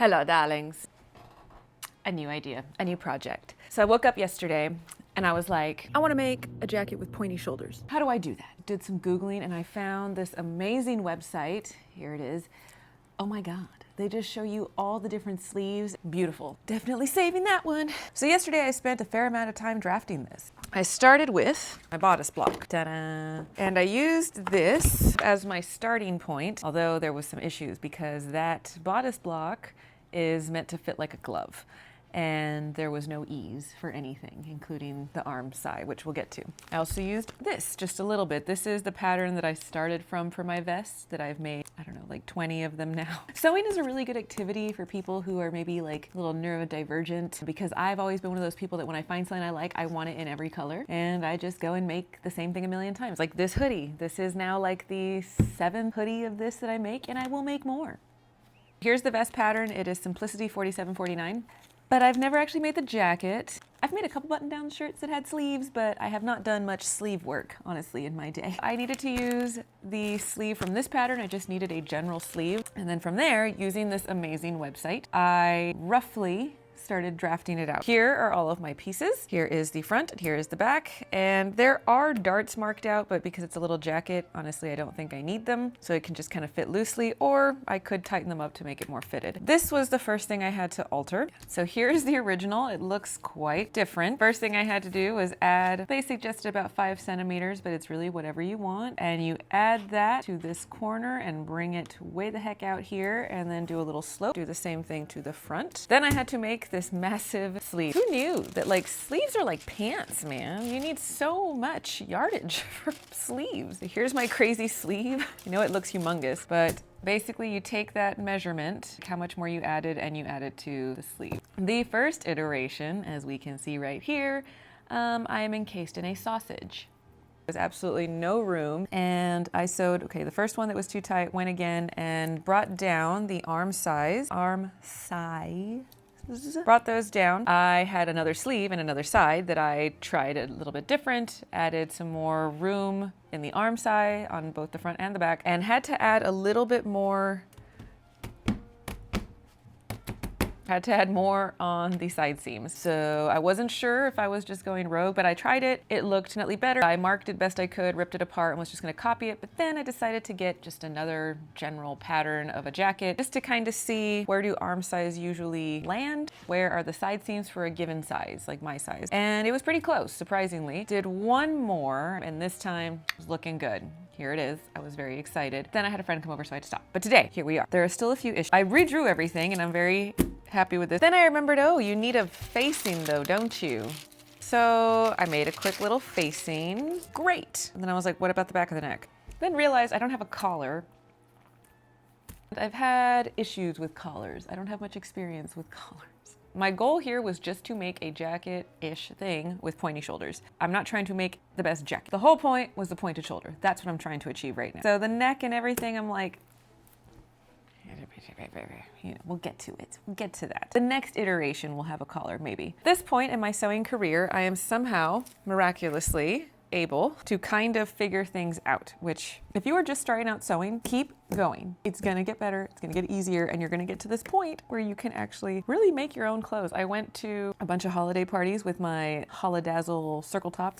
Hello, darlings. A new idea, a new project. So I woke up yesterday and I was like, I want to make a jacket with pointy shoulders. How do I do that? Did some Googling and I found this amazing website. Here it is. Oh my God. They just show you all the different sleeves. Beautiful. Definitely saving that one. So yesterday I spent a fair amount of time drafting this. I started with my bodice block. Ta-da! And I used this as my starting point, although there was some issues because that bodice block is meant to fit like a glove. And there was no ease for anything, including the arm side, which we'll get to. I also used this just a little bit. This is the pattern that I started from for my vests that I've made, I don't know, like 20 of them now. Sewing is a really good activity for people who are maybe like a little neurodivergent, because I've always been one of those people that when I find something I like, I want it in every color. And I just go and make the same thing a million times. Like this hoodie. This is now like the 7th hoodie of this that I make, and I will make more. Here's the vest pattern. It is Simplicity 4749. But I've never actually made the jacket. I've made a couple button-down shirts that had sleeves, but I have not done much sleeve work, honestly, in my day. I needed to use the sleeve from this pattern. I just needed a general sleeve. And then from there, using this amazing website, I roughly started drafting it out. Here are all of my pieces. Here is the front, and here is the back. And there are darts marked out, but because it's a little jacket, honestly, I don't think I need them. So it can just kind of fit loosely, or I could tighten them up to make it more fitted. This was the first thing I had to alter. So here's the original. It looks quite different. First thing I had to do was add, they suggested about 5 centimeters, but it's really whatever you want. And you add that to this corner and bring it way the heck out here, and then do a little slope. Do the same thing to the front. Then I had to make this massive sleeve. Who knew that like sleeves are like pants, man? You need so much yardage for sleeves. Here's my crazy sleeve. You know, it looks humongous, but basically you take that measurement, how much more you added, and you add it to the sleeve. The first iteration, as we can see right here, I am encased in a sausage. There's absolutely no room, and I sewed, okay, the first one that was too tight went again and brought down the arm size. Brought those down. I had another sleeve and another side that I tried a little bit different, added some more room in the arm side on both the front and the back, and had to add a little bit more, on the side seams. So I wasn't sure if I was just going rogue, but I tried it. It looked definitely better. I marked it best I could, ripped it apart, and was just gonna copy it. But then I decided to get just another general pattern of a jacket, just to kind of see where do arm size usually land? Where are the side seams for a given size, like my size? And it was pretty close, surprisingly. Did one more, and this time it was looking good. Here it is. I was very excited. Then I had a friend come over, so I had to stop. But today, here we are. There are still a few issues. I redrew everything, and I'm very happy with this. Then I remembered, oh, you need a facing though, don't you? So I made a quick little facing. Great. And then I was like, what about the back of the neck? Then realized I don't have a collar. I've had issues with collars. I don't have much experience with collars. My goal here was just to make a jacket-ish thing with pointy shoulders. I'm not trying to make the best jacket. The whole point was the pointed shoulder. That's what I'm trying to achieve right now. So the neck and everything, I'm like, you know, we'll get to it. We'll get to that. The next iteration will have a collar, maybe. At this point in my sewing career, I am somehow miraculously able to kind of figure things out, which if you are just starting out sewing, keep going. It's gonna get better, it's gonna get easier, and you're gonna get to this point where you can actually really make your own clothes. I went to a bunch of holiday parties with my Holidazzle circle top.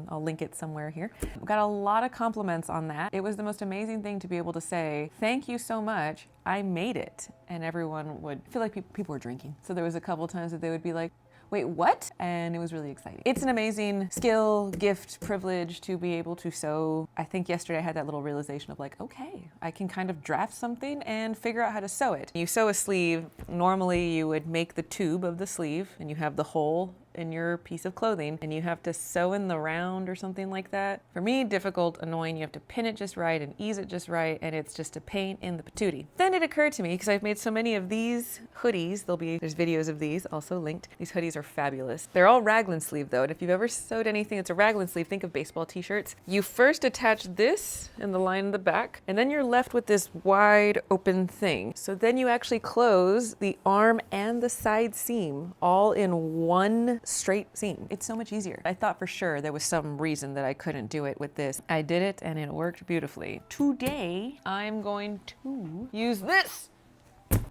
I'll link it somewhere here. Got a lot of compliments on that. It was the most amazing thing to be able to say, thank you so much, I made it. And everyone would feel like people were drinking. So there was a couple times that they would be like, wait, what? And it was really exciting. It's an amazing skill, gift, privilege to be able to sew. I think yesterday I had that little realization of like, okay, I can kind of draft something and figure out how to sew it. You sew a sleeve, normally you would make the tube of the sleeve and you have the hole in your piece of clothing and you have to sew in the round or something like that. For me, difficult, annoying, you have to pin it just right and ease it just right, and it's just a pain in the patootie. Then it occurred to me, because I've made so many of these hoodies, there's videos of these also linked. These hoodies are fabulous. They're all raglan sleeve though, and if you've ever sewed anything that's a raglan sleeve, think of baseball t-shirts. You first attach this in the line in the back, and then you're left with this wide open thing. So then you actually close the arm and the side seam all in one straight seam. It's so much easier. I thought for sure there was some reason that I couldn't do it with this. I did it and it worked beautifully. Today, I'm going to use this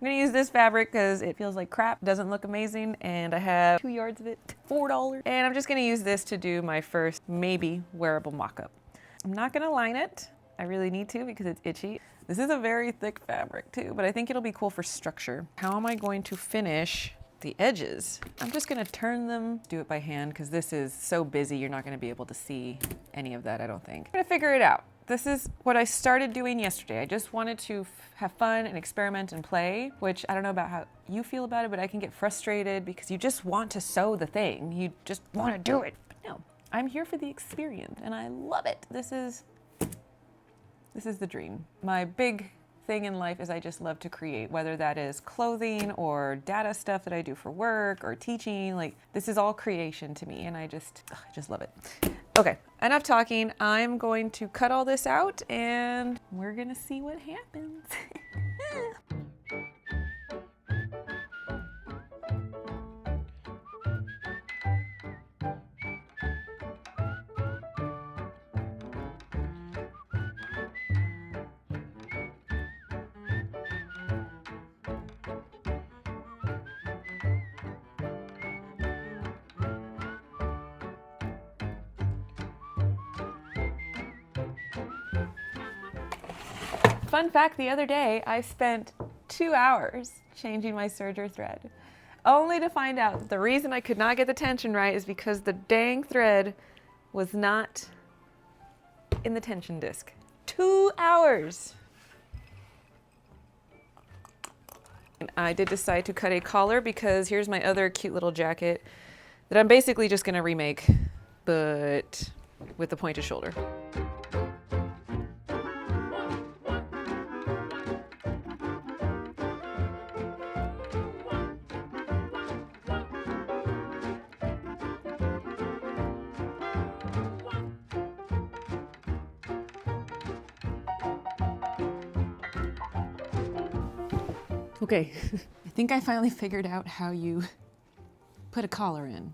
gonna use this fabric because it feels like crap, doesn't look amazing, and I have 2 yards of it, $4. And I'm just gonna use this to do my first maybe wearable mock-up. I'm not gonna line it. I really need to because it's itchy. This is a very thick fabric too, but I think it'll be cool for structure. How am I going to finish the edges? I'm just gonna turn them, do it by hand, because this is so busy you're not gonna be able to see any of that, I don't think. I'm gonna figure it out. This is what I started doing yesterday. I just wanted to have fun and experiment and play, which I don't know about how you feel about it, but I can get frustrated because you just want to sew the thing. You just want to do it. But no, I'm here for the experience and I love it. This is the dream. My big thing in life is I just love to create, whether that is clothing or data stuff that I do for work or teaching. Like, this is all creation to me and I just love it. Okay, enough talking. I'm going to cut all this out and we're gonna see what happens. Fun fact, the other day I spent 2 hours changing my serger thread, only to find out that the reason I could not get the tension right is because the dang thread was not in the tension disc. 2 hours! And I did decide to cut a collar because here's my other cute little jacket that I'm basically just gonna remake, but with the pointed shoulder. Okay, I think I finally figured out how you put a collar in.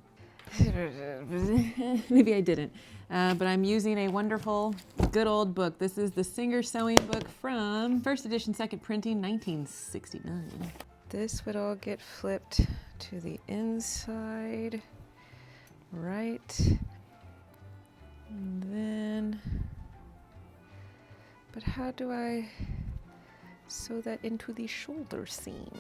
Maybe I didn't, but I'm using a wonderful, good old book. This is the Singer Sewing Book from first edition, second printing, 1969. This would all get flipped to the inside, right? And then, but how do I sew that into the shoulder seam?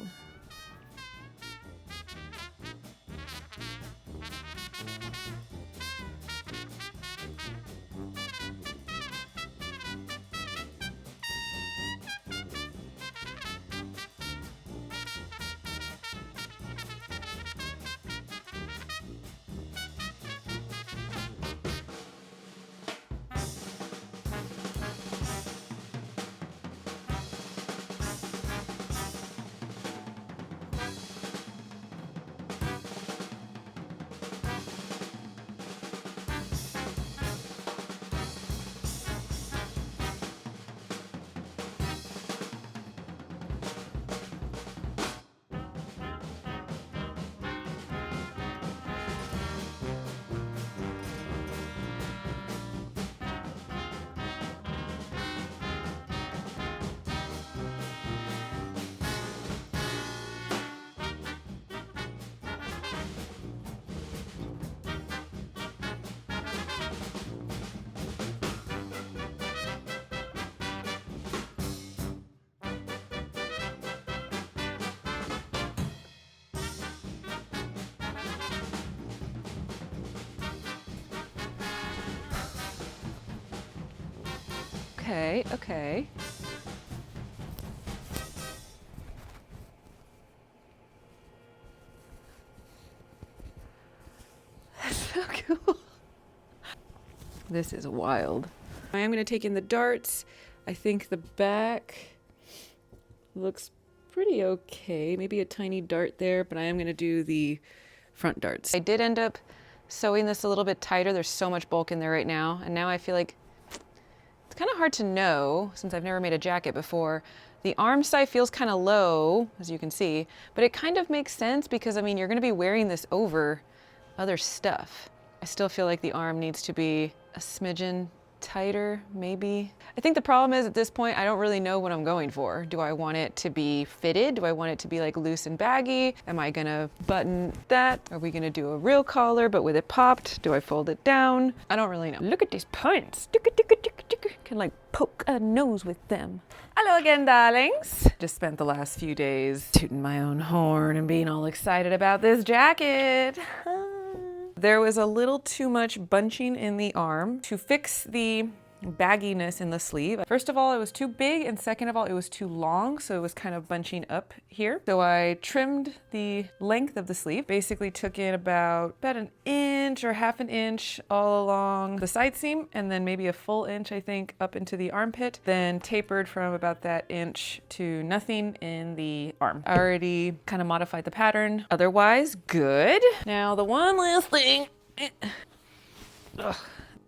Okay. That's so cool. This is wild. I am going to take in the darts. I think the back looks pretty okay. Maybe a tiny dart there, but I am going to do the front darts. I did end up sewing this a little bit tighter. There's so much bulk in there right now, and now I feel like it's kind of hard to know since I've never made a jacket before. The arm side feels kind of low, as you can see, but it kind of makes sense because, I mean, you're going to be wearing this over other stuff. I still feel like the arm needs to be a smidgen tighter, maybe. I think the problem is at this point, I don't really know what I'm going for. Do I want it to be fitted? Do I want it to be like loose and baggy? Am I gonna button that? Are we gonna do a real collar but with it popped? Do I fold it down? I don't really know. Look at these pants. Can like poke a nose with them. Hello again, darlings. Just spent the last few days tooting my own horn and being all excited about this jacket. There was a little too much bunching in the arm. To fix the bagginess in the sleeve, first of all, it was too big, and second of all, it was too long, so it was kind of bunching up here. So I trimmed the length of the sleeve, basically took in about an inch or half an inch all along the side seam, and then maybe a full inch, I think, up into the armpit, then tapered from about that inch to nothing in the arm. I already kind of modified the pattern. Otherwise, good. Now, the one last thing, I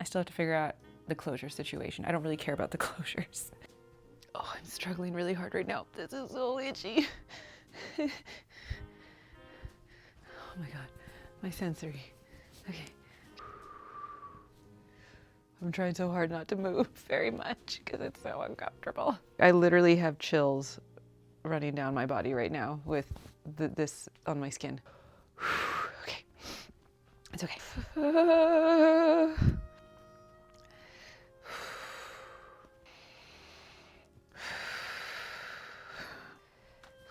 still have to figure out the closure situation. I don't really care about the closures. Oh, I'm struggling really hard right now. This is so itchy. Oh my God, my sensory. Okay. I'm trying so hard not to move very much because it's so uncomfortable. I literally have chills running down my body right now with this on my skin. Okay, it's okay.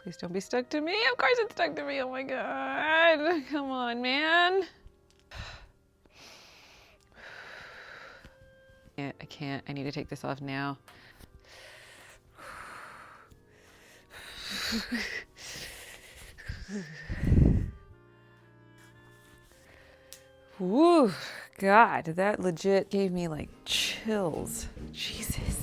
Please don't be stuck to me. Of course it's stuck to me. Oh my God. Come on, man. I can't. I need to take this off now. Woo. God, that legit gave me like chills. Jesus.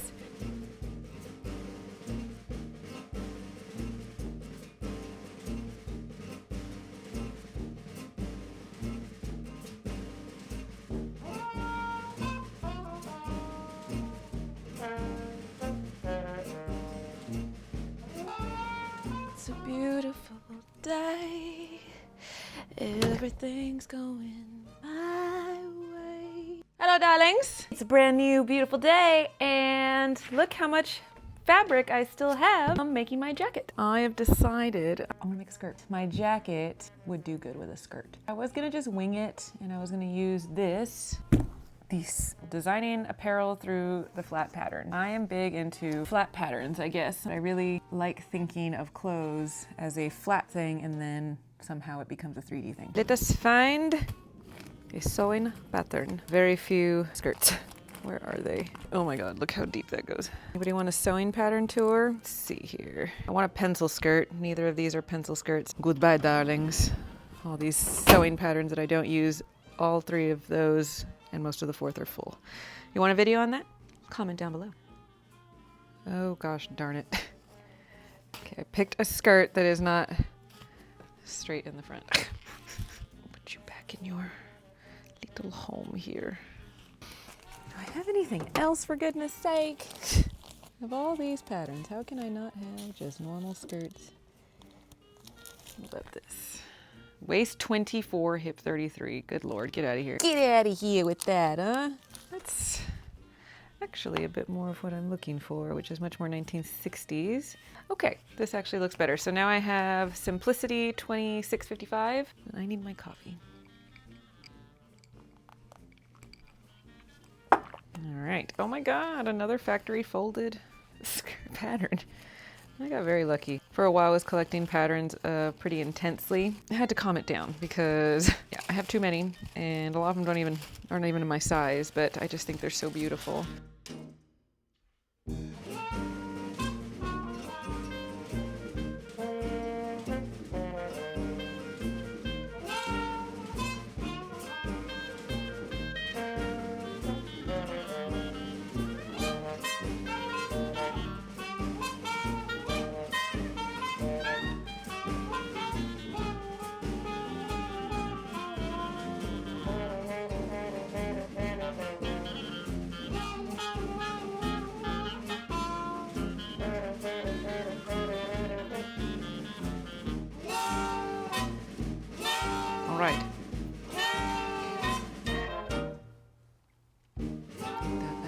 It's a beautiful day. Everything's going my way. Hello, darlings. It's a brand new, beautiful day, and look how much fabric I still have. I'm making my jacket. I have decided I'm gonna make a skirt. My jacket would do good with a skirt. I was gonna just wing it, and I was gonna use these designing apparel through the flat pattern. I am big into flat patterns, I guess. I really like thinking of clothes as a flat thing, and then somehow it becomes a 3D thing. Let us find a sewing pattern. Very few skirts. Where are they? Oh my God, look how deep that goes. Anybody want a sewing pattern tour? Let's see here. I want a pencil skirt. Neither of these are pencil skirts. Goodbye, darlings. All these sewing patterns that I don't use, all three of those and most of the fourth are full. You want a video on that? Comment down below. Oh gosh, darn it. Okay, I picked a skirt that is not straight in the front. I'll put you back in your little home here. Do I have anything else, for goodness sake? Of all these patterns, how can I not have just normal skirts? What about this? Waist 24, hip 33. Good Lord, get out of here. Get out of here with that, huh? That's actually a bit more of what I'm looking for, which is much more 1960s. Okay, this actually looks better. So now I have Simplicity 2655. I need my coffee. All right. Oh my God, another factory folded skirt pattern. I got very lucky. For a while I was collecting patterns pretty intensely. I had to calm it down because yeah, I have too many, and a lot of them aren't even in my size, but I just think they're so beautiful.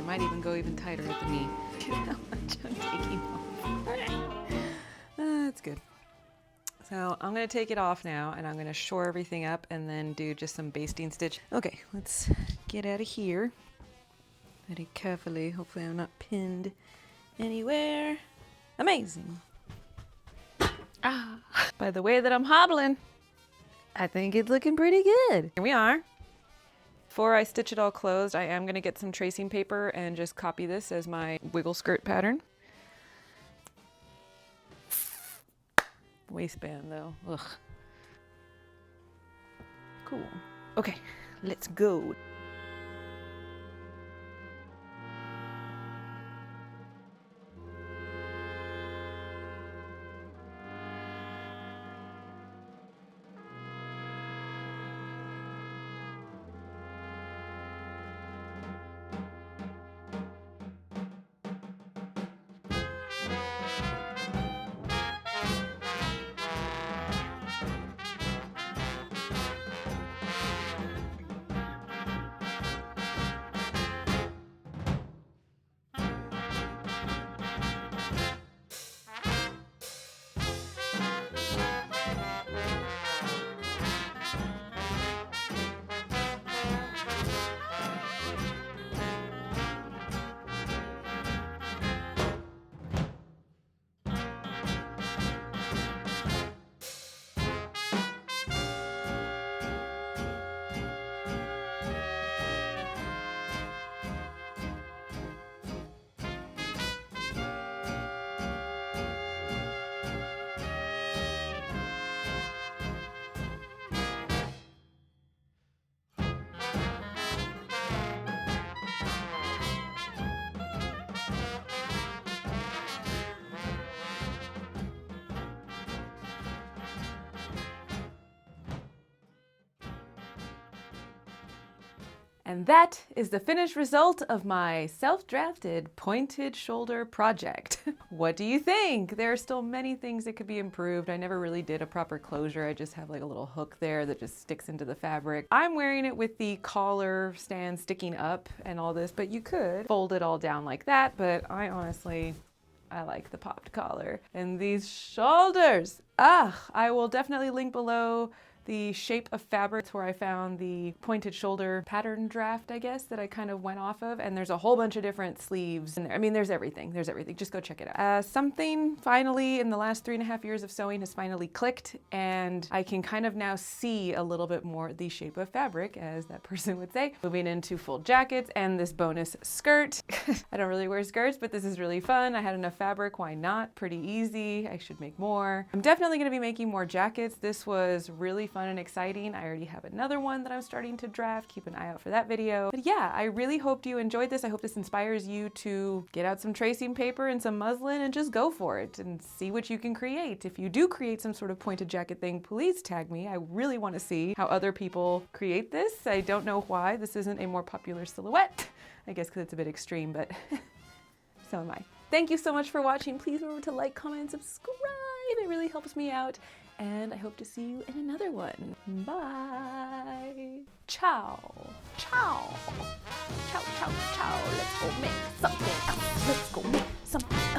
might even go even tighter at the knee. Look at how much I'm taking off. That's good. So I'm gonna take it off now and I'm gonna shore everything up and then do just some basting stitch. Okay, let's get out of here. Very carefully, hopefully I'm not pinned anywhere. Amazing. Ah, by the way that I'm hobbling, I think it's looking pretty good. Here we are. Before I stitch it all closed, I am gonna get some tracing paper and just copy this as my wiggle skirt pattern. Waistband though, ugh. Cool. Okay, let's go. And that is the finished result of my self-drafted pointed shoulder project. What do you think? There are still many things that could be improved. I never really did a proper closure. I just have like a little hook there that just sticks into the fabric. I'm wearing it with the collar stand sticking up and all this, but you could fold it all down like that. But I like the popped collar and these shoulders. I will definitely link below the shape of fabric where I found the pointed shoulder pattern draft, I guess, that I kind of went off of. And there's a whole bunch of different sleeves in there. I mean, there's everything. Just go check it out. Something finally in the last 3.5 years of sewing has finally clicked, and I can kind of now see a little bit more the shape of fabric, as that person would say. Moving into full jackets and this bonus skirt. I don't really wear skirts, but this is really fun. I had enough fabric, why not? Pretty easy. I should make more. I'm definitely gonna be making more jackets. This was really fun and exciting. I already have another one that I'm starting to draft. Keep an eye out for that video. But yeah, I really hoped you enjoyed this. I hope this inspires you to get out some tracing paper and some muslin and just go for it and see what you can create. If you do create some sort of pointed jacket thing, please tag me. I really want to see how other people create this. I don't know why this isn't a more popular silhouette. I guess because it's a bit extreme, but so am I. Thank you so much for watching. Please remember to like, comment, and subscribe. It really helps me out. And I hope to see you in another one. Bye. Ciao. Ciao. Ciao, ciao, ciao. Let's go make something else. Let's go make something else.